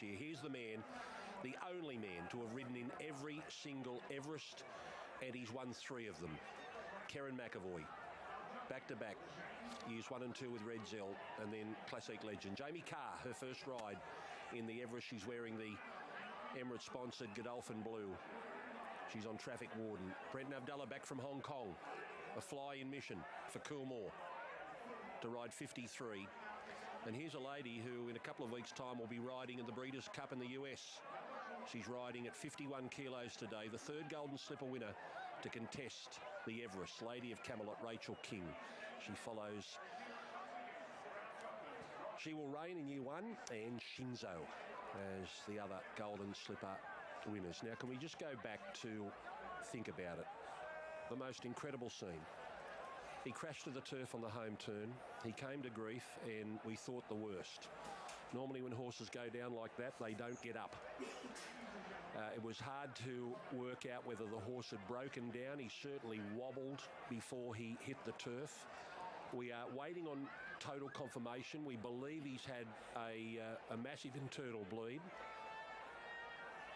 Here's the man, the only man to have ridden in every single Everest, and he's won 3 of them. Kerrin McEvoy, back-to-back, years 1 and 2 with Red Zell, and then Classic Legend. Jamie Carr, her first ride in the Everest, she's wearing the Emirates-sponsored Godolphin Blue. She's on Traffic Warden. Brenton Abdullah back from Hong Kong, a fly-in mission for Coolmore to ride 53. And here's a lady who in a couple of weeks' time will be riding in the Breeders' Cup in the US. She's riding at 51 kilos today, the 3rd Golden Slipper winner to contest the Everest, Lady of Camelot, Rachel King. She follows. She will reign in year 1, and Shinzo as the other Golden Slipper winners. Now, can we just go back to think about it? The most incredible scene. He crashed to the turf on the home turn. He came to grief, and we thought the worst. Normally when horses go down like that, they don't get up. It was hard to work out whether the horse had broken down. He certainly wobbled before he hit the turf. We are waiting on total confirmation. We believe he's had a massive internal bleed.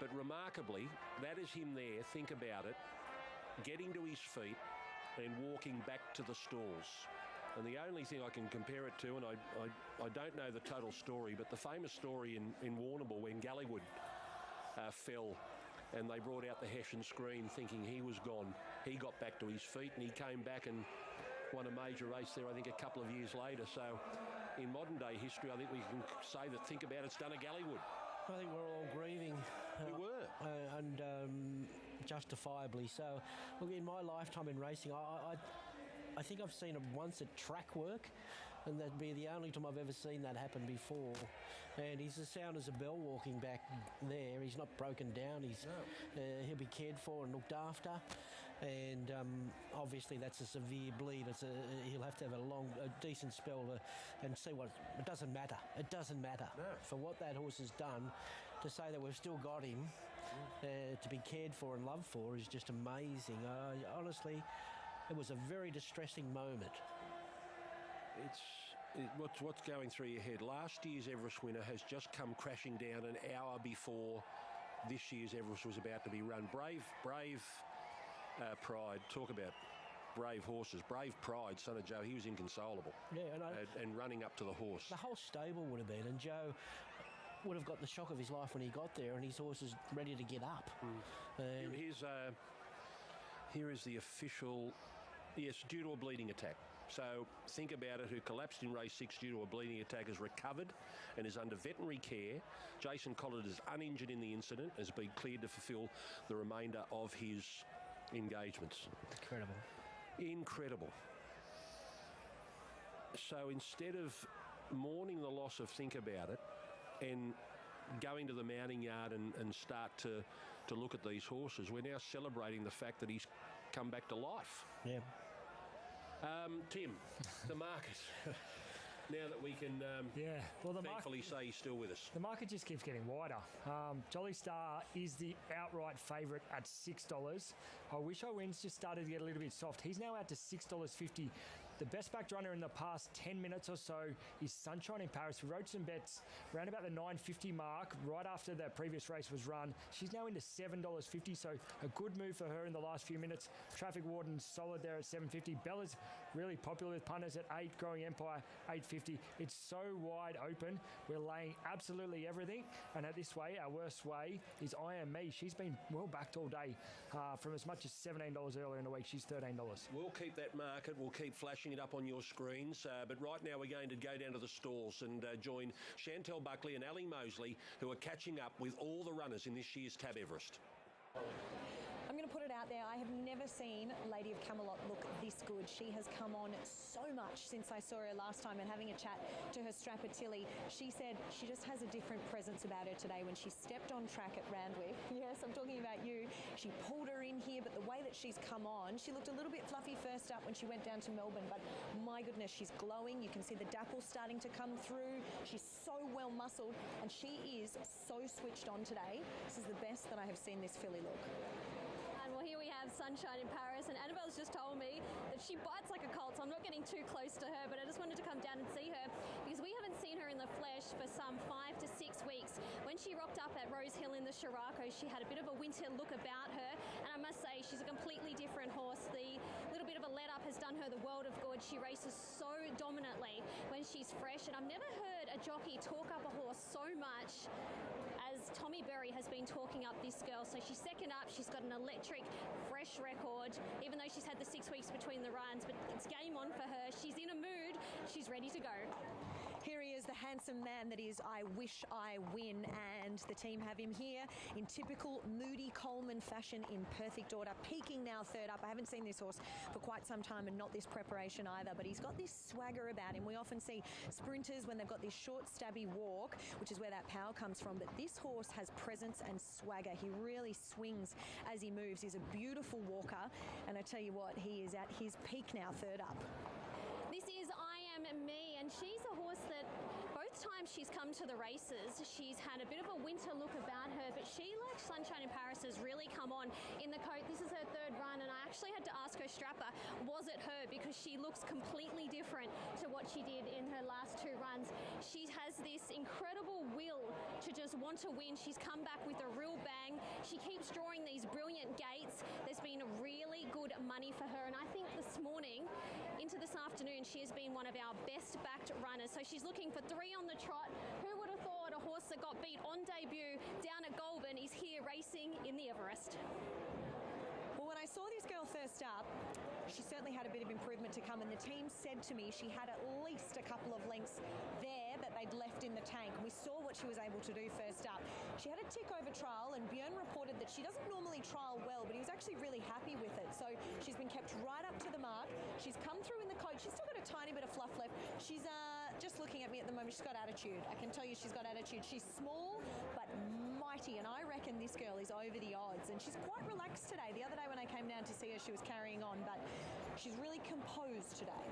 But remarkably, that is him there, think about it, getting to his feet and walking back to the stalls. And the only thing I can compare it to, and I don't know the total story, but the famous story in Warrnambool when Galleywood fell and they brought out the Hessian screen thinking he was gone. He got back to his feet and he came back and won a major race there, I think, a couple of years later. So in modern day history, I think we can say that Think About It's done a Galleywood. I think we're all grieving. We were. And justifiably so. Look, in my lifetime in racing, I think I've seen him once at track work, and that'd be the only time I've ever seen that happen before. And he's as sound as a bell walking back there. He's not broken down. He'll be cared for and looked after. And obviously that's a severe bleed. He'll have to have a decent spell and see what. It doesn't matter. It doesn't matter. No. For what that horse has done, to say that we've still got him to be cared for and loved for is just amazing. Honestly, it was a very distressing moment. What's going through your head? Last year's Everest winner has just come crashing down an hour before this year's Everest was about to be run. Brave Pride. Talk about brave horses. Brave Pride, son of Joe, he was inconsolable. Yeah, and running up to the horse. The whole stable would have been, and Joe would have got the shock of his life when he got there, and his horse is ready to get up. Here is the official. Yes, due to a bleeding attack. So Think About It, who collapsed in race 6 due to a bleeding attack, has recovered and is under veterinary care. Jason Collett is uninjured in the incident, has been cleared to fulfil the remainder of his engagements. Incredible. So instead of mourning the loss of Think About It and going to the mounting yard and start to look at these horses, we're now celebrating the fact that he's come back to life. Yeah. Tim, the market. Now that we can thankfully say he's still with us. The market just keeps getting wider. Jolly Star is the outright favourite at $6. I wish I Wins just started to get a little bit soft. He's now out to $6.50. The best backed runner in the past 10 minutes or so is Sunshine in Paris. We wrote some bets around about the $9.50 mark right after the previous race was run. She's now into $7.50, so a good move for her in the last few minutes. Traffic Warden's solid there at $7.50. Bella's really popular with punters at $8. Growing Empire, $8.50. It's so wide open. We're laying absolutely everything. And at this way, our worst way is I Am Me. She's been well backed all day from as much as $17 earlier in the week. She's $13. We'll keep that market. We'll keep flashing it up on your screens. But right now we're going to go down to the stalls and join Chantel Buckley and Ali Mosley, who are catching up with all the runners in this year's Tab Everest. I'm going to put it out there. I have never seen Lady of Camelot look this good. She has come on so much since I saw her last time, and having a chat to her strapper Tilly, she said she just has a different presence about her today when she stepped on track at Randwick. Yes, I'm talking about you. She pulled her in here, but the way that she's come on, she looked a little bit fluffy first up when she went down to Melbourne, but my goodness, she's glowing. You can see the dapple starting to come through. She's so well muscled, and she is so switched on today. This is the best that I have seen this filly look. Well, here we have Sunshine in Paris, and Annabelle's just told me that she bites like a colt, so I'm not getting too close to her, but I just wanted to come down and see her because we haven't seen her in the flesh for some 5 to 6 weeks. When she the Scirocco, she had a bit of a winter look about her, and I must say she's a completely different horse. The little bit of a let-up has done her the world of good. She races so dominantly when she's fresh, and I've never heard a jockey talk up a horse so much as Tommy Berry has been talking up this girl. So she's second up, she's got an electric, fresh record, even though she's had the 6 weeks between the runs, but it's game on for her. She's in a mood, she's ready to go. Here he is, the handsome man that is I Wish I Win, and the team have him here in typical Moody Coleman fashion in perfect order, peaking now third up. I haven't seen this horse for quite some time, and not this preparation either, but he's got this swagger about him. We often see sprinters when they've got this short stabby walk, which is where that power comes from, but this horse has presence and swagger. He really swings as he moves. He's a beautiful walker, and I tell you what, he is at his peak now third up. This is I Am Me, and she's a horse that both times she's come to the races, she's had a bit of a winter look about her, but she, like Sunshine in Paris, has really come on in the coat. This is her third run, and I actually had to ask her strapper, was it her? Because she looks completely different to what she did in her last two runs. She has this incredible will to just want to win. She's come back with a real bang. She keeps drawing these brilliant gates. There's been really good money for her, and I think this morning into this afternoon she has been one of our best backed runners. So she's looking for 3 on the trot. Who would have thought a horse that got beat on debut down at Goulburn is here racing in the Everest? Well, when I saw this girl first up, she certainly had a bit of improvement to come, and the team said to me she had at least a couple of lengths there that they'd left in the tank, and we saw what she was able to do first up. She had a tick over trial, and Björn reported that she doesn't normally trial well, but he was actually really happy with it. So she's been kept right up to the mark. She's come through in the coach. She's still got a tiny bit of fluff left. She's just looking at me at the moment. She's got attitude. I can tell you she's got attitude. She's small but mighty, and I reckon this girl is over the odds, and she's quite relaxed today. The other day when I came down to see her, she was carrying on, but she's really composed today.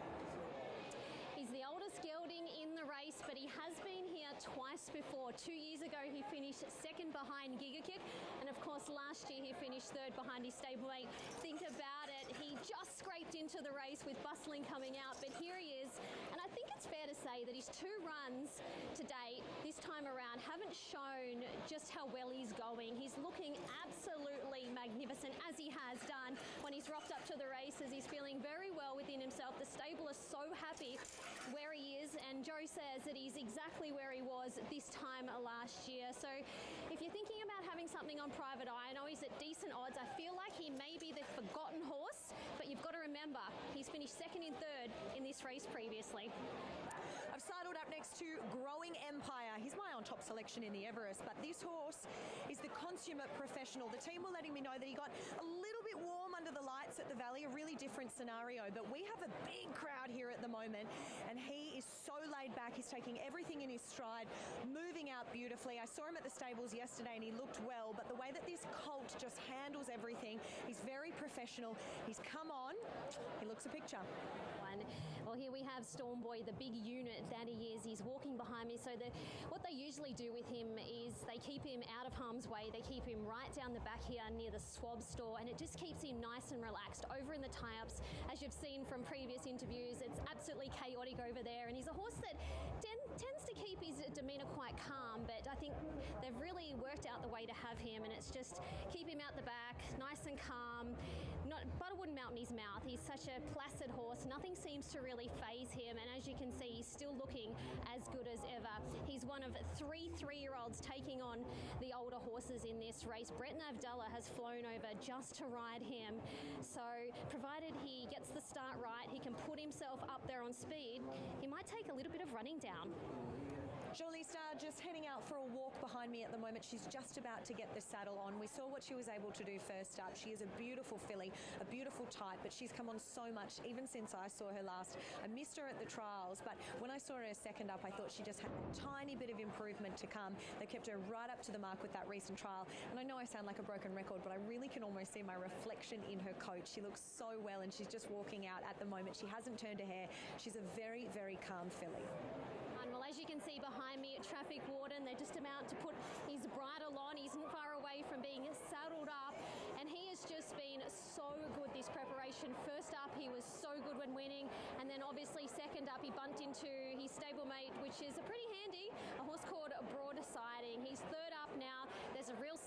He's the oldest gelding in the race, but he has been here twice before. 2 years ago he finished second behind Giga Kick, and of course last year he finished third behind his stablemate. Think about it, he just scraped into the race with Bustling coming out, but here he is, and I think it's fair to say that his 2 runs to date this time around haven't shown just how well he's going. He's looking absolutely magnificent, as he has done when he's rocked up to the races. He's feeling very well within himself. The stable is so happy where he is, and Joe says that he's exactly where he was this time last year. So if you're thinking about having something on Private Eye, I know he's at decent odds. I feel like he may be the forgotten horse, but you've got to remember he's finished second and third in this race previously. I've saddled up next to Growing Empire. He's my on-top selection in the Everest, but this horse is the consummate professional. The team were letting me know that he got a little bit warm under the lights at the Valley, a really different scenario, but we have a big crowd here at the moment, and he is so laid back. He's taking everything in his stride, moving out beautifully. I saw him at the stables yesterday, and he looked well, but the way that this colt just handles everything, he's very professional. He's come on. He looks a picture. Well, here we have Stormboy, the big unit that he is. He's walking behind me. So what they usually do with him is they keep him out of harm's way. They keep him right down the back here near the swab store, and it just keeps him nice and relaxed. Over in the tie-ups, as you've seen from previous interviews, it's absolutely chaotic over there, and he's a horse that tends to keep his demeanour quite calm, but I think they've really worked out the way to have him, and it's just keep him out the back, nice and calm. Butter wouldn't melt in his mouth. He's such a placid horse. Nothing seems to really faze him, and as you can see, he's still looking as good as ever. He's one of 3 3-year-olds taking on the older horses in this race. Brett Navdella has flown over just to ride him, so provided he gets the start right, he can put himself up there on speed, he might take a little bit of running down. Jolie Star just heading out for a walk behind me at the moment. She's just about to get the saddle on. We saw what she was able to do first up. She is a beautiful filly, a beautiful type, but she's come on so much even since I saw her last. I missed her at the trials, but when I saw her second up, I thought she just had a tiny bit of improvement to come. They kept her right up to the mark with that recent trial, and I know I sound like a broken record, but I really can almost see my reflection in her coat. She looks so well, and she's just walking out at the moment. She hasn't turned her hair. She's a very, very calm filly. Well, as you can see behind me, traffic warden, they're just about to put his bridle on. He's not far away from being saddled up, and he has just been so good this preparation. First up, he was so good when winning, and then obviously second up, he bumped into his stablemate, which is a pretty handy, a horse called Broad Siding. He's third up now. There's a real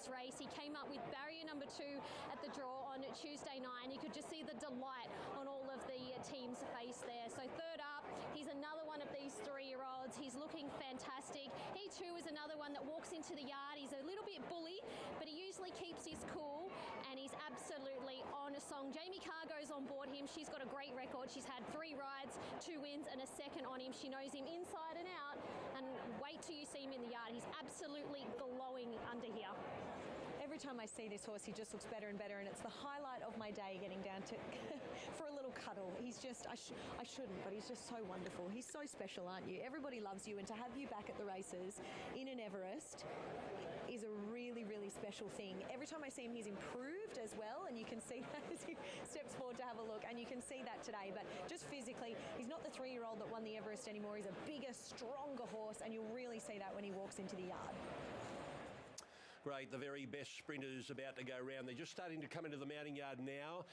this race. He came up with barrier number 2 at the draw on Tuesday night, and you could just see the delight on all of the team's face there. So third up, he's another one of these 3-year-olds. He's looking fantastic. He too is another one that walks into the yard. He's a little bit bully, but he usually keeps his cool, and he's absolutely on a song. Jamie Carr goes on board him. She's got a great record. She's had 3 rides, 2 wins and a second on him. She knows him inside and out, and wait till you see him in the yard. He's absolutely glowing under here. Every time I see this horse, he just looks better and better, and it's the highlight of my day getting down to for a little cuddle. He's just, I shouldn't, but he's just so wonderful. He's so special, aren't you? Everybody loves you, and to have you back at the races in an Everest is a really, really special thing. Every time I see him, he's improved as well, and you can see that as he steps forward to have a look, and you can see that today. But just physically, he's not the 3-year-old that won the Everest anymore. He's a bigger, stronger horse, and you'll really see that when he walks into the yard. Great, the very best sprinters about to go round. They're just starting to come into the mounting yard now,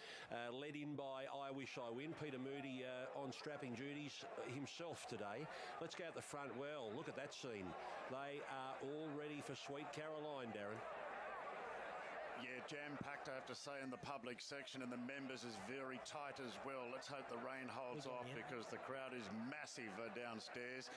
led in by I Wish I Win. Peter Moody on strapping duties himself today. Let's go out the front. Well, look at that scene. They are all ready for Sweet Caroline, Darren. Yeah, jam-packed, I have to say, in the public section, and the members is very tight as well. Let's hope the rain holds off because the crowd is massive downstairs.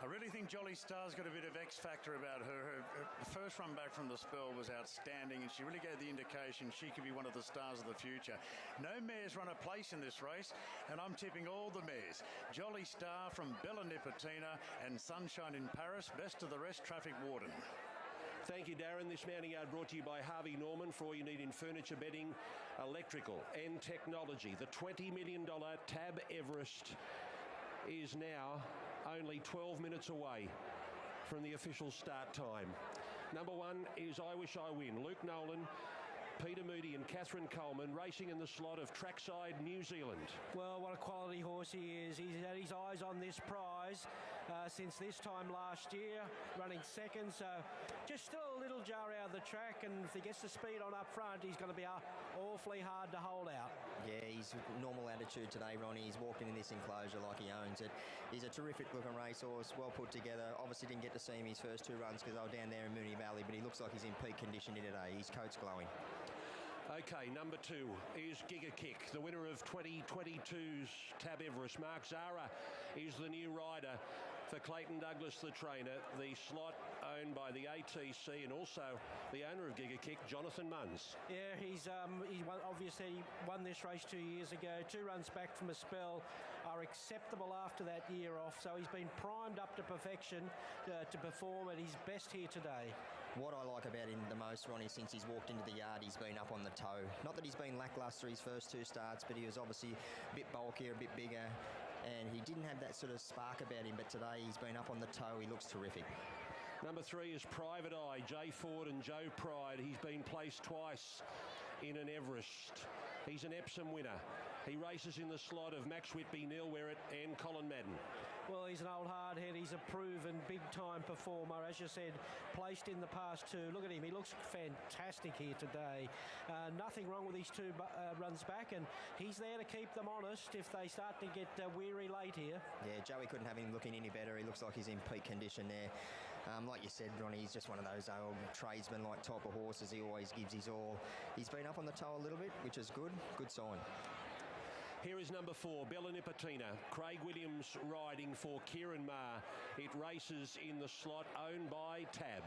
I really think Jolly Star's got a bit of X-factor about her. Her first run back from the spell was outstanding, and she really gave the indication she could be one of the stars of the future. No mares run a place in this race, and I'm tipping all the mares. Jolly Star from Bella Nipotina and Sunshine in Paris. Best of the rest, Traffic Warden. Thank you, Darren. This mounting yard brought to you by Harvey Norman for all you need in furniture, bedding, electrical and technology. The $20 million Tab Everest is now only 12 minutes away from the official start time. Number 1 is I Wish I Win. Luke Nolan, Peter Moody and Catherine Coleman racing in the slot of Trackside New Zealand. Well, what a quality horse he is. He's had his eyes on this prize since this time last year, running second, so just still a little jar out of the track, and if he gets the speed on up front, he's going to be awfully hard to hold out. Yeah, he's normal attitude today, Ronnie. He's walked into this enclosure like he owns it. He's a terrific looking racehorse, well put together. Obviously didn't get to see him his first 2 runs because they were down there in Moonee Valley, but he looks like he's in peak condition here today. His coat's glowing. Okay, number 2 is Giga Kick, the winner of 2022's Tab Everest. Mark Zara is the new rider for Clayton Douglas, the trainer. The slot owned by the ATC and also the owner of Giga Kick, Jonathan Munns. Yeah, he won this race 2 years ago. 2 runs back from a spell are acceptable after that year off, so he's been primed up to perfection to perform at his best here today. What I like about him the most, Ronnie, since he's walked into the yard, he's been up on the toe. Not that he's been lacklustre his first 2 starts, but he was obviously a bit bulkier, a bit bigger, and he didn't have that sort of spark about him, but today he's been up on the toe. He looks terrific. Number 3 is Private Eye, Jay Ford and Joe Pride. He's been placed twice in an Everest. He's an Epsom winner. He races in the slot of Max Whitby, Neil Werrett and Colin Madden. Well, he's an old hardhead. He's a proven big-time performer. As you said, placed in the past 2. Look at him. He looks fantastic here today. Nothing wrong with his 2 runs back, and he's there to keep them honest if they start to get weary late here. Yeah, Joey couldn't have him looking any better. He looks like he's in peak condition there. Like you said, Ronnie, he's just one of those old tradesman-like type of horses. He always gives his all. He's been up on the toe a little bit, which is good. Good sign. Here is number 4, Bella Nipotina. Craig Williams riding for Kieran Maher. It races in the slot owned by Tab.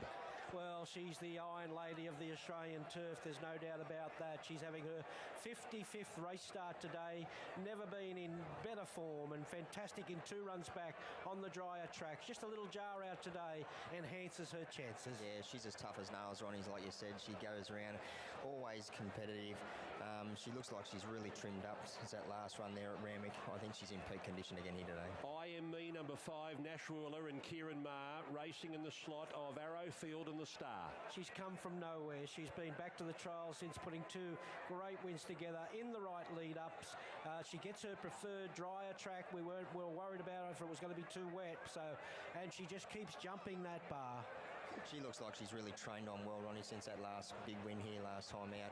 Well, she's the Iron Lady of the Australian turf. There's no doubt about that. She's having her 55th race start today. Never been in better form and fantastic in 2 runs back on the drier tracks. Just a little jar out today enhances her chances. Yeah, she's as tough as nails, Ronnie, like you said. She goes around, always competitive. She looks like she's really trimmed up since that last run there at Randwick. I think she's in peak condition again here today. I Am Me, number 5, Nash Ruler and Kieran Maher racing in the slot of Arrowfield and the Star. She's come from nowhere. She's been back to the trials since putting 2 great wins together in the right lead-ups. She gets her preferred drier track. We were worried about her if it was going to be too wet. And she just keeps jumping that bar. She looks like she's really trained on well, Ronnie, since that last big win here last time out.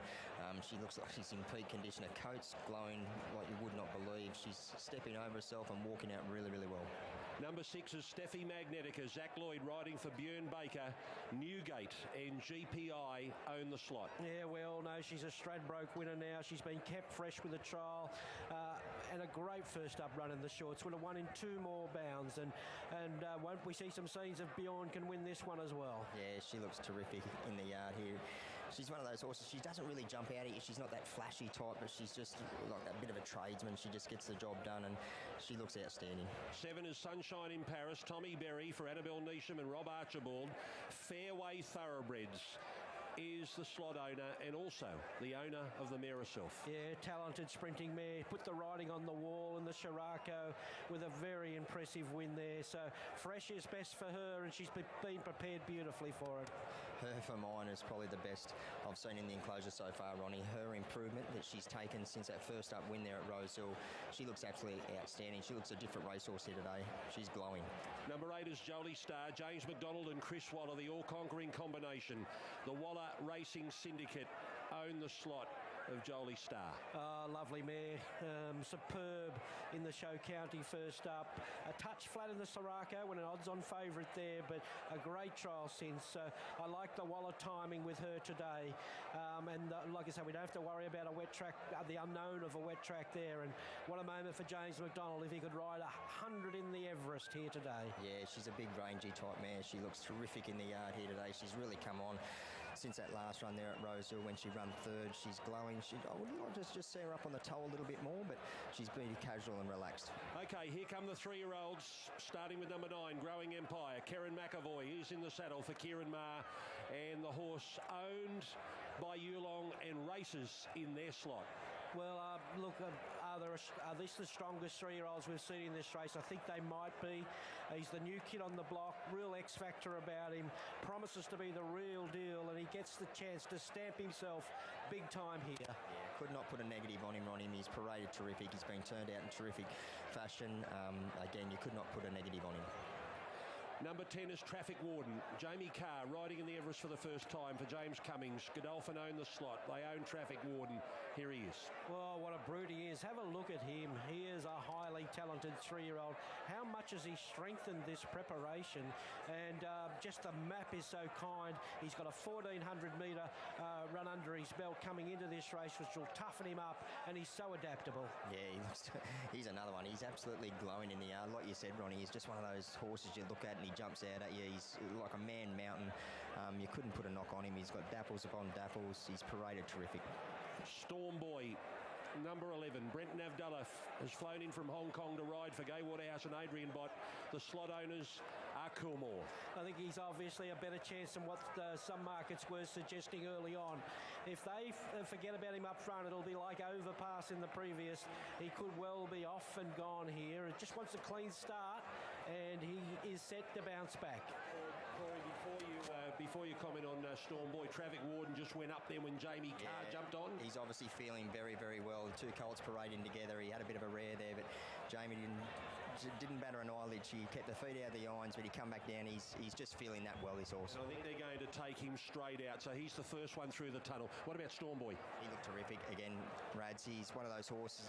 She looks like she's in peak condition. Her coat's glowing like you would not believe. She's stepping over herself and walking out really, really well. Number Number 6 is Steffi Magnetica. Zach Lloyd riding for Björn Baker. Newgate and GPI own the slot. Yeah, we all know she's a Stradbroke winner now. She's been kept fresh with a trial and a great first up run in the shorts. Would have won in 2 more bounds, and won't we see some scenes of Bjorn can win this one as well? Yeah, she looks terrific in the yard here. She's one of those horses, she doesn't really jump out at you. She's not that flashy type, but she's just like a bit of a tradesman. She just gets the job done, and she looks outstanding. 7 is Sunshine in Paris. Tommy Berry for Annabelle Neesham and Rob Archibald. Fairway Thoroughbreds is the slot owner and also the owner of the mare herself. Yeah, talented sprinting mare. Put the riding on the wall in the Scirocco with a very impressive win there. So fresh is best for her, and she's been prepared beautifully for it. Her for mine is probably the best I've seen in the enclosure so far, Ronnie. Her improvement that she's taken since that first up win there at Rosehill, she looks absolutely outstanding. She looks a different racehorse here today. She's glowing. Number 8 is Jolie Star. James McDonald and Chris Waller, the all-conquering combination. The Waller Racing Syndicate own the slot of Jolie Star. Lovely mare, superb in the Show County first up. A touch flat in the Scirocco when an odds-on favourite there, but a great trial since. So I like the Waller timing with her today. Like I said, we don't have to worry about a wet track, the unknown of a wet track there. And what a moment for James McDonald if he could ride 100 in the Everest here today. Yeah, she's a big rangy type mare. She looks terrific in the yard here today. She's really come on since that last run there at Rosehill when she ran third. She's glowing. I would like to just see her up on the toe a little bit more, but she's been casual and relaxed. Okay, here come the 3-year-olds, starting with number 9, Growing Empire. Karen McAvoy is in the saddle for Kieran Maher, and the horse owned by Yulong and races in their slot. Well, look, are these the strongest 3-year-olds we've seen in this race? I think they might be. He's the new kid on the block, real X-factor about him, promises to be the real deal, and he gets the chance to stamp himself big time here. Yeah, could not put a negative on him, He's paraded terrific. He's been turned out in terrific fashion. Again, you could not put a negative on him. Number 10 is Traffic Warden. Jamie Carr riding in the Everest for the first time for James Cummings. Godolphin own the slot. They own Traffic Warden. Here he is. Oh, what a brute he is. Have a look at him. He is a highly talented 3-year-old. How much has he strengthened this preparation? And just the map is so kind. He's got a 1,400-metre run under his belt coming into this race, which will toughen him up, and he's so adaptable. Yeah, he's another one. He's absolutely glowing in the yard. Like you said, Ronnie, he's just one of those horses you look at and he jumps out at you. He's like a man mountain. You couldn't put a knock on him. He's got dapples upon dapples. He's paraded terrific. Storm Boy, number 11, Brenton Avdulla has flown in from Hong Kong to ride for Gay Waterhouse and Adrian Bott. The slot owners are Coolmore. I think he's obviously a better chance than what some markets were suggesting early on. If they forget about him up front, it'll be like Overpass in the previous. He could well be off and gone here. It just wants a clean start, and he is set to bounce back. Corey, before you comment on Storm Boy, Traffic Warden just went up there when Jamie Carr jumped on. He's obviously feeling very, very well. The two colts parading together. He had a bit of a rare there, but Jamie didn't batter an eyelid. She kept the feet out of the irons, but he come back down. He's just feeling that well, this horse. I think they're going to take him straight out, so he's the first one through the tunnel. What about Storm Boy? He looked terrific. Again, Rads, he's one of those horses.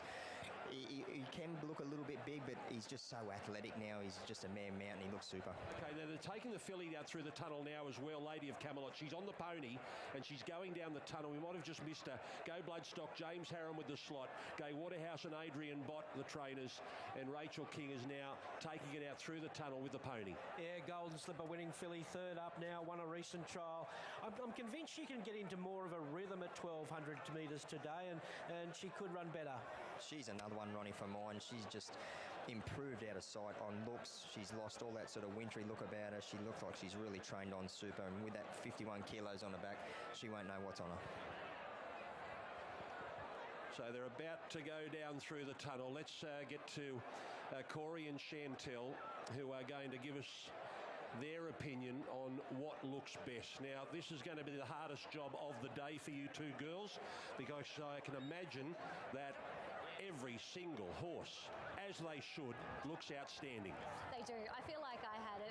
He can look a little bit big, but he's just so athletic now. He's just a man mountain. He looks super. Okay, now they're taking the filly out through the tunnel now as well, Lady of Camelot. She's on the pony, and she's going down the tunnel. We might have just missed her. Go Bloodstock, James Harron with the slot. Gay Waterhouse and Adrian Bott, the trainers. And Rachel King is now taking it out through the tunnel with the pony. Yeah, Golden Slipper winning filly, third up now, won a recent trial. I'm convinced she can get into more of a rhythm at 1,200 metres today, and she could run better. She's another one, Ronnie, for mine. She's just improved out of sight on looks. She's lost all that sort of wintry look about her. She looks like she's really trained on super, and with that 51 kilos on her back, she won't know what's on her. So they're about to go down through the tunnel. Let's get to Corey and Chantel, who are going to give us their opinion on what looks best. Now, this is going to be the hardest job of the day for you two girls, because I can imagine that every single horse, as they should, looks outstanding. They do. I feel like I had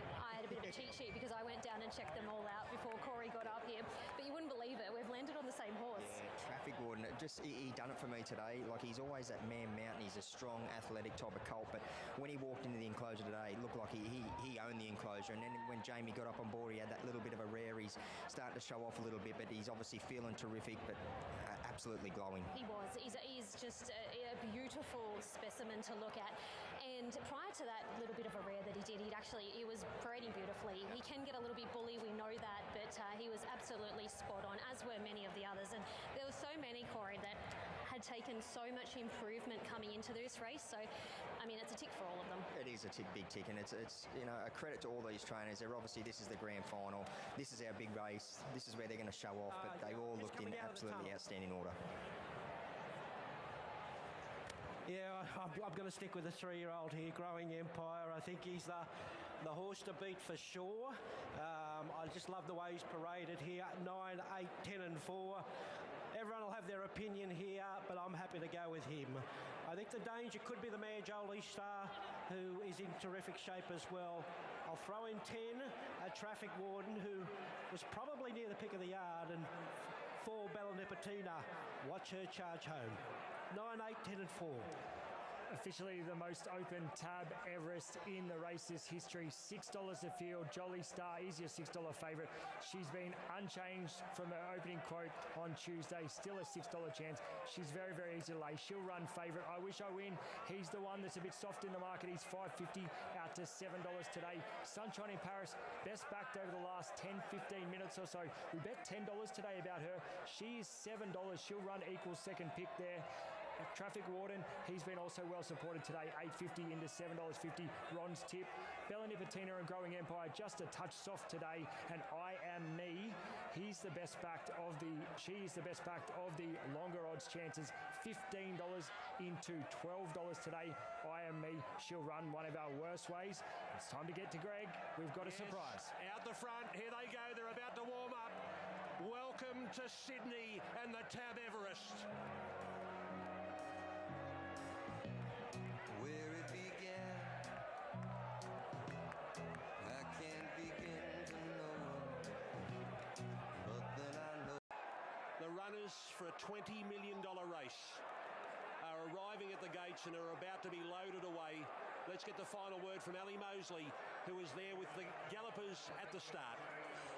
a bit of a cheat sheet because I went down and checked them all out before Corey got up here. But you wouldn't believe it. We've landed on the same horse. Yeah, Traffic Warden, he done it for me today. Like, he's always that man mountain. He's a strong, athletic type of colt. But when he walked into the enclosure today, it looked like he owned the enclosure. And then when Jamie got up on board, he had that little bit of a rear. He's starting to show off a little bit, but he's obviously feeling terrific, but absolutely glowing. He was. He's just a beautiful specimen to look at. And prior to that little bit of a rear that he did, he was parading beautifully. He can get a little bit bully, we know that, but he was absolutely spot on, as were many of the others. And there were so many, Corey, that had taken so much improvement coming into this race. So, I mean, it's a tick for all of them. It is a big tick, and it's a credit to all these trainers. They're obviously, this is the grand final. This is our big race. This is where they're going to show off, but they all looked in absolutely outstanding order. Yeah, I'm going to stick with the 3-year-old here, Growing Empire. I think he's the horse to beat for sure. I just love the way he's paraded here. 9, 8, 10 and 4. Everyone will have their opinion here, but I'm happy to go with him. I think the danger could be the mare Jolie Star, who is in terrific shape as well. I'll throw in 10, a Traffic Warden, who was probably near the pick of the yard, and 4, Bella Nipotina. Watch her charge home. 9, 8, 10 and 4. Officially the most open tab Everest in the race's history. $6 a field. Jolie Star is your $6 favourite. She's been unchanged from her opening quote on Tuesday. Still a $6 chance. She's very, very easy to lay. She'll run favourite. I Wish I Win. He's the one that's a bit soft in the market. He's $5.50 out to $7 today. Sunshine in Paris, best backed over the last 10-15 minutes or so. We bet $10 today about her. She is $7. She'll run equal second pick there. Traffic Warden, he's been also well supported today, $8.50 into $7.50. Ron's tip. Bella Nipotina and Growing Empire just a touch soft today, and I Am Me. She is the best backed of the longer odds chances. $15 into $12 today. I Am Me. She'll run one of our worst ways. It's time to get to Greg. We've got a surprise. Out the front, here they go. They're about to warm up. Welcome to Sydney and the Tab Everest. For a $20 million race are arriving at the gates and are about to be loaded away. Let's get the final word from Ali Mosley, who is there with the gallopers at the start.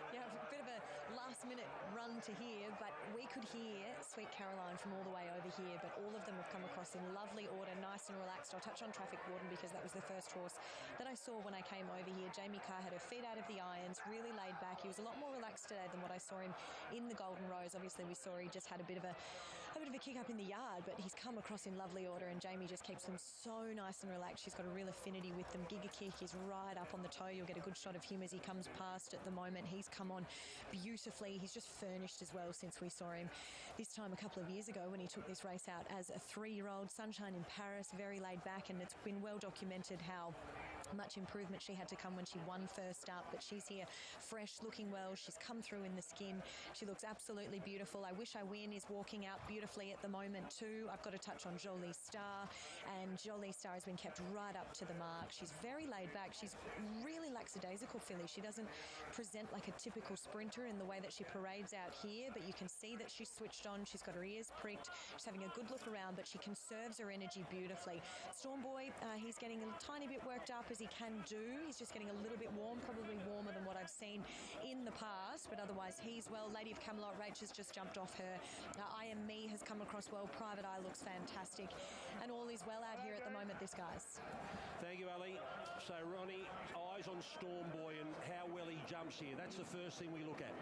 Yeah, a bit of a last-minute run to here, but we could hear Sweet Caroline from all the way over here, but all of them have come across in lovely order, nice and relaxed. I'll touch on Traffic Warden because that was the first horse that I saw when I came over here. Jamie Carr had her feet out of the irons, really laid back. He was a lot more relaxed today than what I saw him in the Golden Rose. Obviously, we saw he just had a bit of a kick up in the yard, but he's come across in lovely order, and Jamie just keeps them so nice and relaxed. She's got a real affinity with them. Giga Kick is right up on the toe. You'll get a good shot of him as he comes past at the moment. He's come on beautifully. He's just furnished as well since we saw him this time a couple of years ago when he took this race out as a 3-year-old. Sunshine in Paris, very laid back, and it's been well documented how much improvement she had to come when she won first up, but she's here fresh, looking well. She's come through in the skin. She looks absolutely beautiful. I Wish I Win is walking out beautifully at the moment too. I've got to touch on Jolie Star, and Jolie Star has been kept right up to the mark. She's very laid back. She's really lackadaisical filly. She doesn't present like a typical sprinter in the way that she parades out here, but you can see that she's switched on. She's got her ears pricked. She's having a good look around, but she conserves her energy beautifully. Storm Boy, he's getting a tiny bit worked up as he can do. He's just getting a little bit warm, probably warmer than what I've seen in the past, but otherwise he's well. Lady of Camelot, Rach has just jumped off her. I Am Me has come across well. Private Eye looks fantastic, and all is well out here at the moment, this guys. Thank you, Ali. So, Ronnie, eyes on Storm Boy and how well he jumps here. That's the first thing we look at.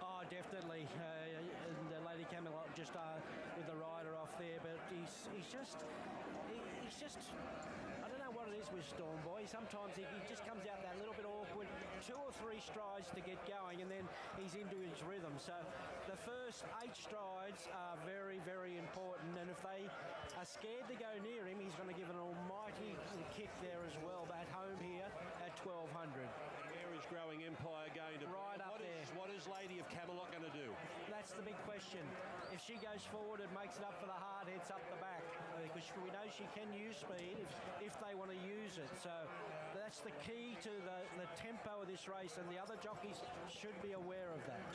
Oh, definitely. And Lady Camelot just with the rider off there, but he's just I don't know what it is with Storm Boy. Sometimes he just comes out that little bit awkward, 2 or 3 strides to get going, and then he's into his rhythm. So the first 8 strides are very, very important, and if they are scared to go near him, he's going to give an almighty kick there as well, at home here at 1200. Where is Growing Empire going to right up there? What is Lady of Camelot going to do? That's the big question. if she goes forward, it makes it up for the hard heads up the back, because we know she can use speed if they want to use it. So that's the key to the tempo of this race, and the other jockeys should be aware of that.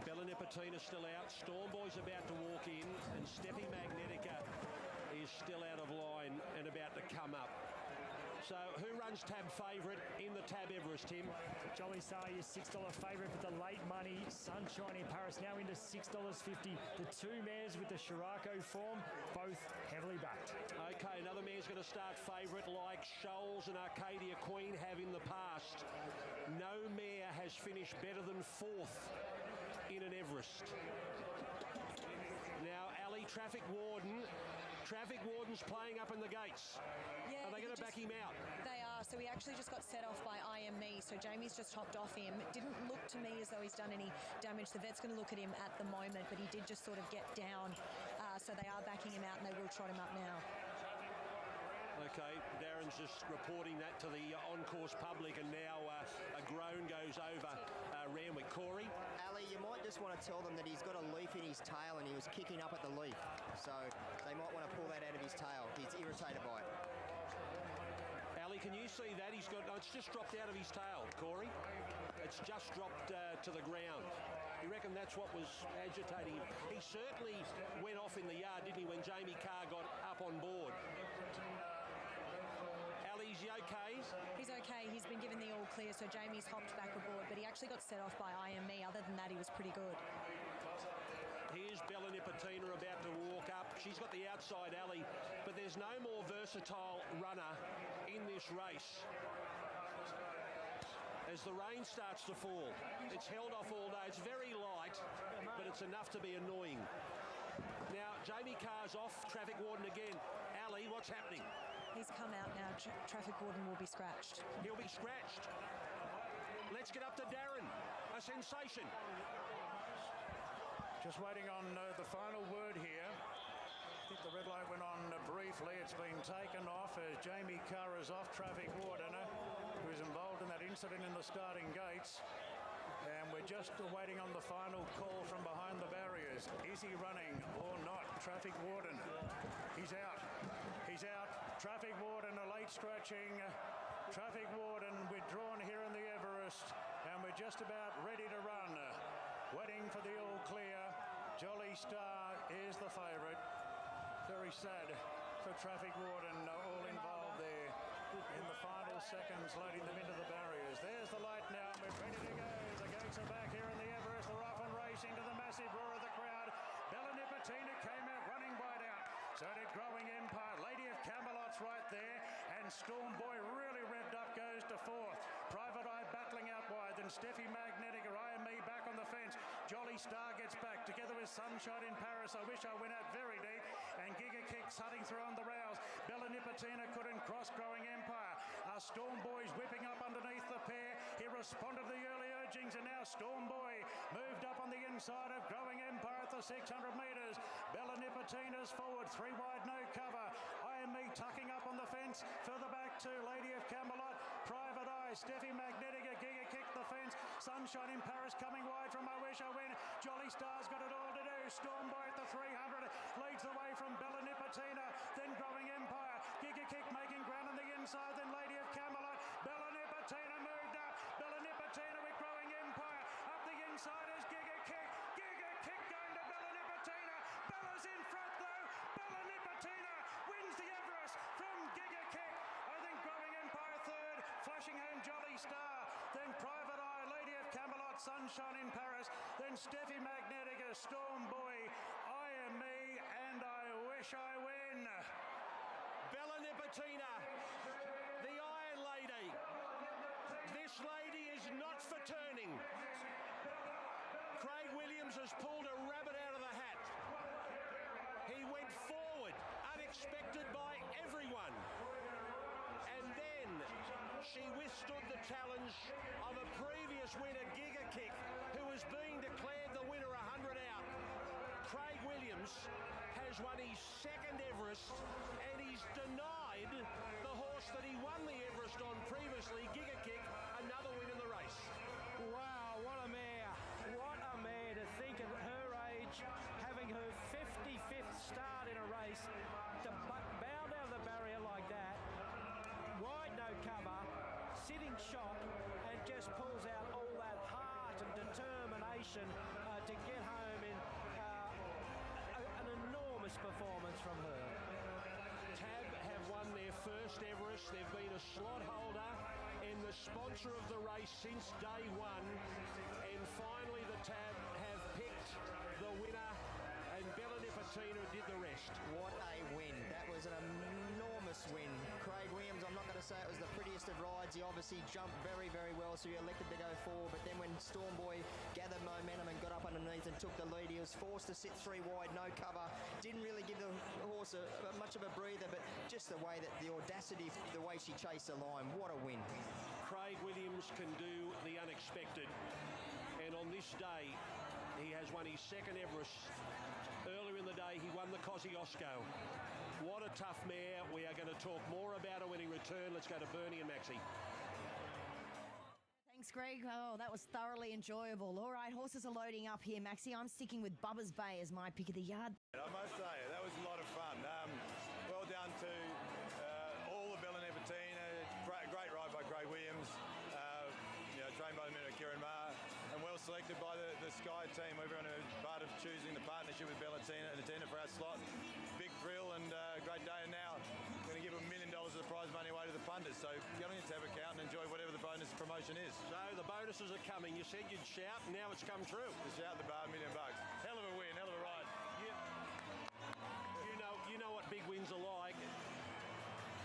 Bella Nipotina's still out. Stormboy's about to walk in, and Steffi Magnetica is still out of line and about to come up. So who runs tab favourite in the Tab Everest, Tim? Jolly Star, your $6 favourite, but the late money, Sunshine in Paris, now into $6.50. The two mares with the Scirocco form, both heavily backed. Okay, another mare's going to start favourite like Shoals and Arcadia Queen have in the past. No mare has finished better than fourth in an Everest. Now, Ali, Traffic Warden's playing up in the gates. Yeah, are they going to back him out? They are. So he actually just got set off by IME. So Jamie's just hopped off him. It didn't look to me as though he's done any damage. The vet's going to look at him at the moment, but he did just sort of get down. So they are backing him out, and they will trot him up now. Okay, Darren's just reporting that to the on-course public, and now a groan goes over Randwick. Corey? Ali, you might just want to tell them that he's got a leaf in his tail and he was kicking up at the leaf. So they might want to pull that out of his tail. He's irritated by it. Ali, can you see that? He's got, it's just dropped out of his tail, Corey. It's just dropped to the ground. You reckon that's what was agitating him? He certainly went off in the yard, didn't he, when Jamie Carr got up on board? Ali, is he okay? He's okay. He's been given the all clear, so Jamie's hopped back aboard, but he actually got set off by IME. Other than that, he was pretty good. Here's Bella Nipotina about to walk up. She's got the outside alley, but there's no more versatile runner in this race. As the rain starts to fall, it's held off all day. It's very light, but it's enough to be annoying. Now, Jamie Carr's off. Traffic Warden again. Ali, what's happening? He's come out now. Traffic Warden will be scratched. He'll be scratched. Let's get up to Darren. A sensation. Just waiting on the final word here. I think the red light went on briefly. It's been taken off as Jamie Carr is off. Traffic Warden, who is involved in that incident in the starting gates. And we're just waiting on the final call from behind the barriers. Is he running or not? Traffic Warden, he's out. He's out. Traffic Warden, a late scratching. Traffic Warden withdrawn here in the Everest. And we're just about ready to run. Waiting for the all clear. Jolly Star is the favourite. Very sad for Traffic Warden, all involved there in the final seconds, loading them into the barriers. There's the light now, and we're ready to go. The gates are back here in the Everest. They're off and racing to the massive roar of the crowd. Bella Nipotina came out running wide out. So did Growing Empire. Lady of Camelot's right there. And Storm Boy really revved up, goes to fourth. Private Eye battling out wide. Then Steffi Magnetica, IME back on the fence. Jolly Star gets back together with Sunshine in Paris. I wish I went out very deep. And Giga Kick's hunting through on the rails. Bella Nipotina couldn't cross Growing Empire. Storm Boy's whipping up underneath the pair. He responded to the early urgings, and now Storm Boy moved up on the inside of Growing Empire at the 600 metres. Bella Nipotina's forward, three wide, no cover. IME tucking up on the fence. Further back to Lady of Camelot. Private Eye, Steffi Magnetica, Giga Kick the fence. Sunshine in Paris coming wide from I Wish I Win. Jolly Star's got it all to do. Storm Boy at the 300 leads the way from Bella Nipotina. Then Growing Empire. Giga Kick making ground on the inside. Then Lady of Camelot. Bella Nipotina moved up. Bella Nipotina with Growing Empire. Up the inside is Giga Kick. Giga Kick going to Bella Nipotina. Bella's in front though. Bella Nipotina wins the Everest from Giga Kick. I think Growing Empire third. Flashing home Jolly Star. Then Private Eye, Lady of Camelot, Sunshine in Paris. Then Steffi Magnetica, Storm Boy, IME, and I Wish I Win. Bella Nipotina, the Iron Lady. This lady is not for turning. Craig Williams has pulled a rabbit out of the hat. He went forward, unexpected by everyone. And then she withstood the challenge of a previous winner, Giga Kick, who was being declared the winner 100 out. Craig Williams has won his second Everest, and he's denied the horse that he won the Everest on previously, Giga Kick, another win in the race. Wow, what a mare. What a mare to think at her age, having her one shot and just pulls out all that heart and determination to get home in an enormous performance from her. Tab have won their first Everest. They've been a slot holder and the sponsor of the race since day one. And finally the Tab have picked the winner, and Bella Nipotina did the rest. What a win. That was an enormous win. Craig Williams, I'm not going to say it was the prettiest of rides. He obviously jumped very, very well, so he elected to go forward. But then when Stormboy gathered momentum and got up underneath and took the lead, he was forced to sit 3 wide, no cover. Didn't really give the horse much of a breather, but just the way that the audacity, the way she chased the line, what a win. Craig Williams can do the unexpected. And on this day, he has won his second Everest. Earlier in the day, he won the Kosciuszko. What a tough mare. We are going to talk more about her when he returns. Let's go to Bernie and Maxie. Thanks, Greg. Oh, that was thoroughly enjoyable. All right, horses are loading up here, Maxie. I'm sticking with Bubba's Bay as my pick of the yard. I must say, that was a lot of fun. Well done to all the Bella Nipotina. Great ride by Craig Williams. Trained by the minute Kieran Maher, and well selected by the Sky team. Everyone who's part of choosing the partnership with Bella Nipotina for our slot. Big thrill and great day. And now we're going to give $1 million of the prize money away to the punters. So get on your tab account and enjoy whatever the bonus promotion is. So the bonuses are coming. You said you'd shout, and now it's come true. The shout the bar, $1 million. Hell of a win, hell of a ride. You know what big wins are like.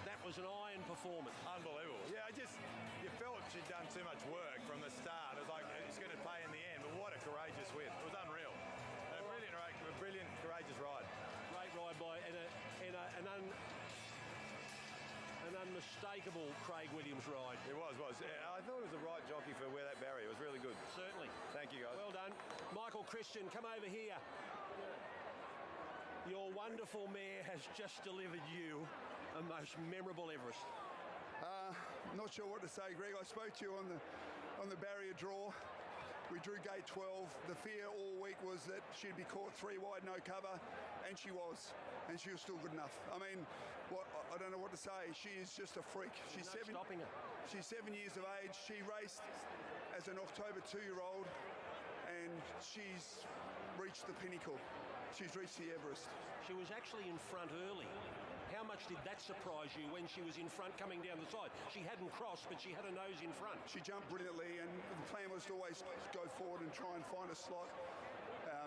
That was an iron performance. Unbelievable. Yeah, you felt she'd done too much work from the start. It was like it's going to pay in the end, but what a courageous win. It was unreal. A brilliant, courageous ride. Great ride by an unmistakable Craig Williams ride. It was. I thought it was the right jockey for where that barrier. It was really good. Certainly. Thank you, guys. Well done. Michael Christian, come over here. Your wonderful mare has just delivered you a most memorable Everest. Not sure what to say, Greg. I spoke to you on the barrier draw. We drew gate 12. The fear all week was that she'd be caught 3 wide, no cover, and she was. And she was still good enough. I mean, I don't know what to say. She is just a freak. She's stopping her. She's 7 years of age. She raced as an October 2-year-old, and she's reached the pinnacle. She's reached the Everest. She was actually in front early. How much did that surprise you when she was in front coming down the side? She hadn't crossed, but she had her nose in front. She jumped brilliantly, and the plan was to always go forward and try and find a slot.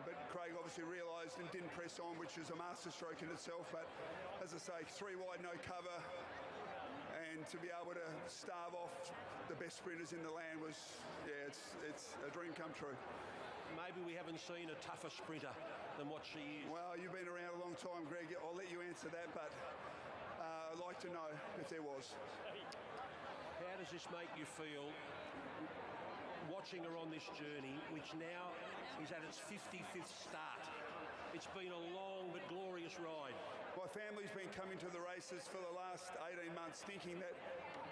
But Craig obviously realised and didn't press on, which is a masterstroke in itself. But as I say, 3 wide, no cover, and to be able to starve off the best sprinters in the land was, it's a dream come true. Maybe we haven't seen a tougher sprinter than what she is. Well, you've been around a long time, Greg. I'll let you answer that, but I'd like to know if there was. How does this make you feel watching her on this journey, which now is at its 55th start? It's been a long but glorious ride. My family's been coming to the races for the last 18 months thinking that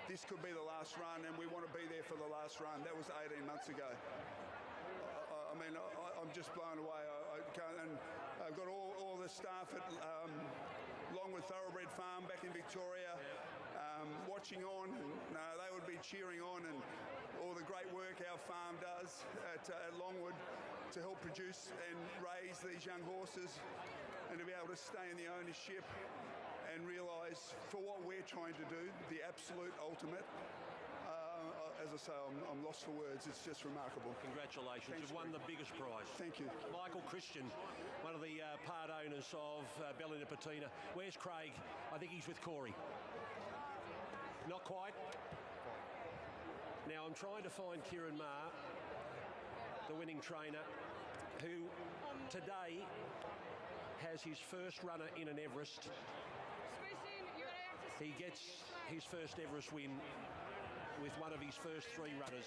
this could be the last run, and we want to be there for the last run. That was 18 months ago. I mean, I'm just blown away. I can't, and I've got all the staff at Longwood Thoroughbred Farm back in Victoria watching on. And, they would be cheering on, and all the great work our farm does at Longwood to help produce and raise these young horses, and to be able to stay in the ownership and realise for what we're trying to do, the absolute ultimate. As I say, I'm lost for words. It's just remarkable. Congratulations. Thanks, You've won Greg. the biggest prize. Thank you. Michael Christian, one of the part owners of Bella Nipotina. Where's Craig? I think he's with Corey. Not quite? Now, I'm trying to find Kieran Maher, the winning trainer, who today has his first runner in an Everest. He gets his first Everest win with one of his first 3 runners.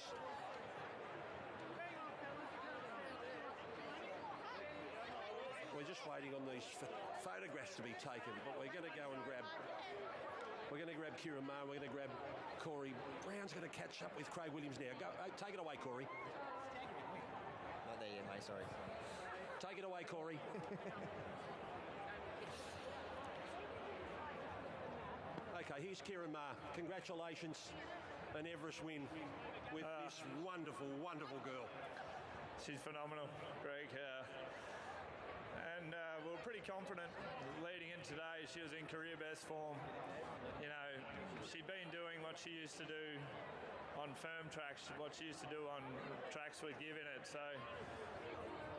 We're just waiting on these photographs to be taken, but we're going to go and grab Kieran Maher, we're going to grab Corey. Brown's going to catch up with Craig Williams now. Go, take it away, Corey. Not there yet, mate, sorry. Take it away, Corey. Okay, here's Kieran Maher. Congratulations. an Everest win with this wonderful, wonderful girl? She's phenomenal, Greg. And we were pretty confident leading in today. She was in career best form. You know, she'd been doing what she used to do on firm tracks, what she used to do on tracks with give in it. So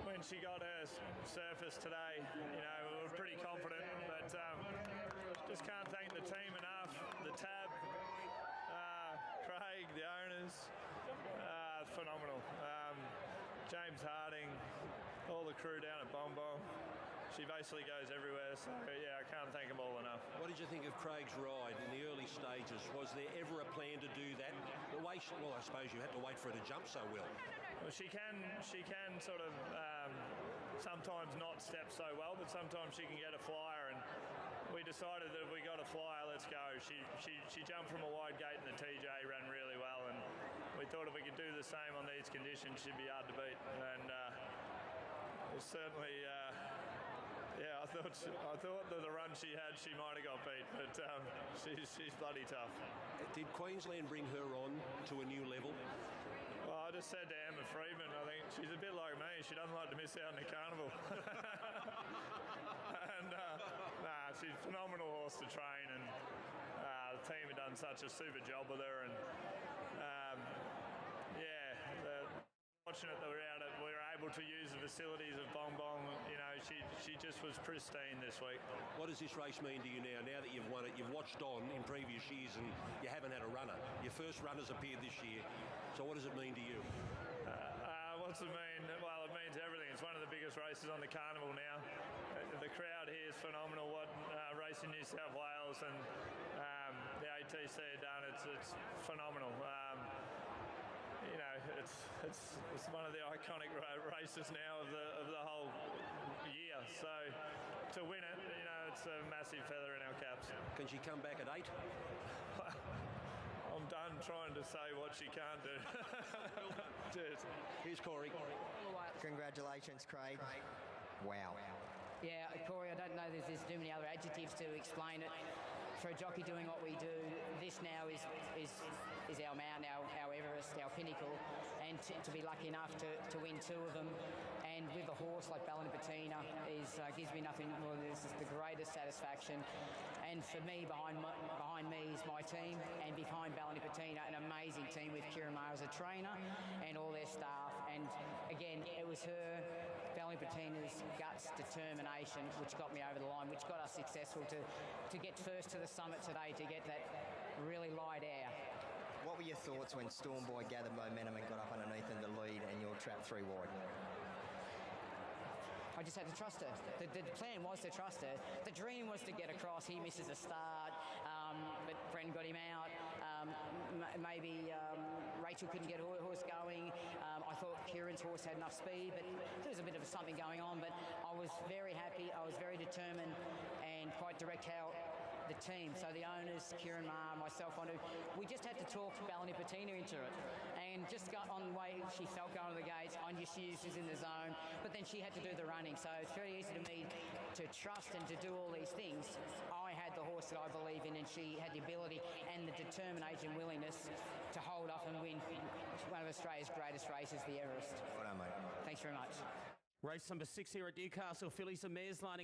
when she got her surface today, you know, we were pretty confident, but just can't thank the team enough. The tab, Craig, the owners, phenomenal. James Harding, all the crew down at Bong Bong. She basically goes everywhere, so yeah, I can't thank them all enough. What did you think of Craig's ride in the early stages? Was there ever a plan to do that? Well, I suppose you had to wait for her to jump so well. Well, she can sort of sometimes not step so well, but sometimes she can get a flyer, and we decided that if we got a flyer, let's go. She jumped from a wide gate in the TJ, ran really well, and we thought if we could do the same on these conditions, she'd be hard to beat. And well, certainly, yeah, I thought that the run she had, she might have got beat, but she's bloody tough. Did Queensland bring her on to a new level? Well, I just said to Emma Freedman, I think she's a bit like me. She doesn't like to miss out on the carnival. And she's a phenomenal horse to train, and the team have done such a super job with her. And fortunate that we were able to use the facilities of Bong Bong. You know, she just was pristine this week. What does this race mean to you now? Now that you've won it, you've watched on in previous years and you haven't had a runner. Your first runner's appeared this year. So what does it mean to you? What's it mean? Well, it means everything. It's one of the biggest races on the carnival now. The crowd here is phenomenal. What Racing New South Wales and the ATC have done, it's phenomenal. You know, it's one of the iconic races now of the whole year. So to win it, you know, it's a massive feather in our caps. Can she come back at 8? I'm done trying to say what she can't do. Cheers. Here's Corey. Congratulations, Craig. Wow. Yeah, Corey, I don't know there's too many other adjectives to explain it. For a jockey doing what we do, this now is our mountain, our Everest, our pinnacle, and to be lucky enough to win 2 of them, and with a horse like Ballina Patina gives me nothing more. This is the greatest satisfaction. And for me, behind me is my team, and behind Ballina Patina, an amazing team with Kieran Maher as a trainer and all their staff. And again, it was her, Ballina Patina's guts, determination, which got me over the line, which got us successful to get first to the summit today, to get that really light air. What were your thoughts when Storm Boy gathered momentum and got up underneath in the lead and you're trapped 3 wide? I just had to trust her. The plan was to trust her. The dream was to get across. He misses a start, but Bren got him out. Maybe Rachel couldn't get her horse going. I thought Kieran's horse had enough speed, but there was a bit of something going on. But I was very happy. I was very determined and quite direct how the team, so the owners, Kieran Maher, myself, we just had to talk Ballina Patina into it. And just got on the way she felt going to the gates, I knew she was in the zone, but then she had to do the running. So it's very easy to me to trust and to do all these things. I had the horse that I believe in, and she had the ability and the determination and willingness to hold off and win one of Australia's greatest races, the Everest. Well done, mate. Thanks very much. Race number 6 here at Newcastle, fillies and mares lining